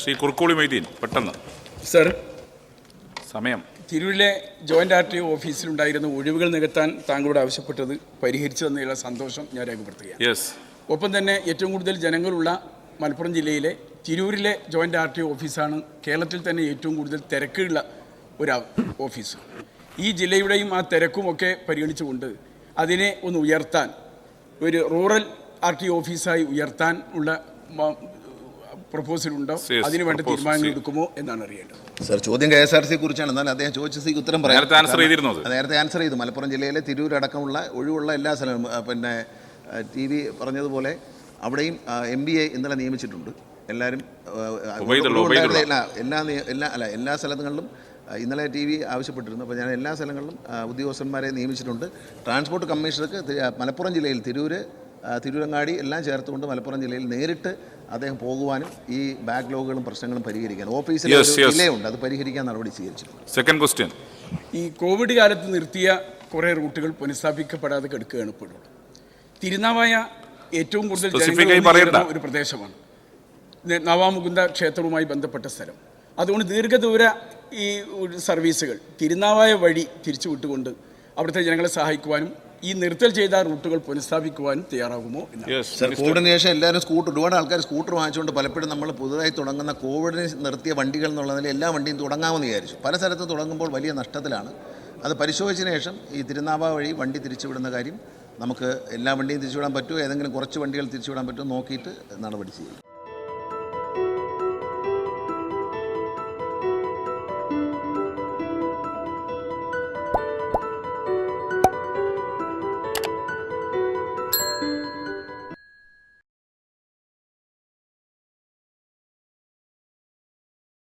ശ്രീ കുറുക്കോളി മൊയ്തീൻ പെട്ടെന്ന്. സർ, സമയം. തിരൂരിലെ ജോയിന്റ് RTO ഓഫീസിലുണ്ടായിരുന്ന ഒഴിവുകൾ നികത്താൻ താങ്കളോട് ആവശ്യപ്പെട്ടത് പരിഹരിച്ചു തന്നതിലുള്ള സന്തോഷം ഞാൻ രേഖപ്പെടുത്തുകയാണ്. ഒപ്പം തന്നെ ഏറ്റവും കൂടുതൽ ജനങ്ങളുള്ള മലപ്പുറം ജില്ലയിലെ തിരൂരിലെ ജോയിന്റ് RTO ഓഫീസാണ് കേരളത്തിൽ തന്നെ ഏറ്റവും കൂടുതൽ തിരക്കുള്ള ഒരു ഓഫീസ്. ഈ ജില്ലയുടെയും ആ തിരക്കുമൊക്കെ പരിഗണിച്ചുകൊണ്ട് അതിനെ ഒന്ന് ഉയർത്താൻ, ഒരു റൂറൽ RTO ഓഫീസായി ഉയർത്താൻ ഉള്ള പ്രപ്പോസൽ ഉണ്ടോ, അതിന് വേണ്ട തീരുമാനങ്ങൾ എടുക്കുമോ എന്നാണ് അറിയേണ്ടത്. സർ, ചോദ്യം KSRTC കുറിച്ചാണ്. എന്നാൽ അദ്ദേഹം ചോദിച്ച ഉത്തരം പറയാം. നേരത്തെ ആൻസർ ചെയ്തു. മലപ്പുറം ജില്ലയിലെ തിരൂരടക്കമുള്ള ഒഴിവുള്ള എല്ലാ സ്ഥലങ്ങളും, പിന്നെ TV പറഞ്ഞതുപോലെ അവിടെയും MBA ഇന്നലെ നിയമിച്ചിട്ടുണ്ട്. എല്ലാവരും എല്ലാ സ്ഥലങ്ങളിലും ഇന്നലെ TV ആവശ്യപ്പെട്ടിരുന്നു. അപ്പോൾ ഞാൻ എല്ലാ സ്ഥലങ്ങളിലും ഉദ്യോഗസ്ഥന്മാരെ നിയമിച്ചിട്ടുണ്ട്. ട്രാൻസ്പോർട്ട് കമ്മീഷണർക്ക് മലപ്പുറം ജില്ലയിൽ തിരൂരങ്ങാടി എല്ലാം ചേർത്തുകൊണ്ട് മലപ്പുറം ജില്ലയിൽ നേരിട്ട് അദ്ദേഹം പോകുവാനും ഈ ബാക്ക്ലോഗുകളും പ്രശ്നങ്ങളും പരിഹരിക്കാനും ഓഫീസിൽ ഡിലേയുണ്ട്, അത് പരിഹരിക്കാൻ നടപടി സ്വീകരിച്ചിട്ടുണ്ട്. Second question. ഈ കോവിഡ് കാലത്ത് നിർത്തിയ കുറേ റൂട്ടുകൾ പുനഃസ്ഥാപിക്കപ്പെടാതെ കിടക്കുകയാണ് ഇപ്പോഴും. തിരുനാവായ ഏറ്റവും കൂടുതൽ ജനങ്ങൾ ഒരു പ്രദേശമാണ്, നവാമുകുന്ദ ക്ഷേത്രവുമായി ബന്ധപ്പെട്ട സ്ഥലം. അതുകൊണ്ട് ദീർഘദൂര ഈ സർവീസുകൾ തിരുനാവായ വഴി തിരിച്ചു വിട്ടുകൊണ്ട് അവിടുത്തെ ജനങ്ങളെ സഹായിക്കുവാനും ഈ നിർത്തൽ ചെയ്ത റൂട്ടുകൾ പുനഃസ്ഥാപിക്കുവാനും തയ്യാറാകുമോ? സർ, കോവിഡിന് ശേഷം എല്ലാവരും ഒരുപാട് ആൾക്കാർ സ്കൂട്ടർ വാങ്ങിച്ചുകൊണ്ട് പലപ്പോഴും നമ്മൾ പുതുതായി തുടങ്ങുന്ന കോവിഡിന് നിർത്തിയ വണ്ടികൾ എന്നുള്ളതിൽ എല്ലാ വണ്ടിയും തുടങ്ങാമെന്ന് വിചാരിച്ചു. പല സ്ഥലത്തും തുടങ്ങുമ്പോൾ വലിയ നഷ്ടത്തിലാണ്. അത് പരിശോധിച്ചതിന് ശേഷം ഈ തിരുനാവായ വഴി വണ്ടി തിരിച്ചുവിടുന്ന കാര്യം നമുക്ക് എല്ലാ വണ്ടിയും തിരിച്ചുവിടാൻ പറ്റുമോ, ഏതെങ്കിലും കുറച്ച് വണ്ടികൾ തിരിച്ചുവിടാൻ പറ്റുമോ നോക്കിയിട്ട് നടപടി ചെയ്യും.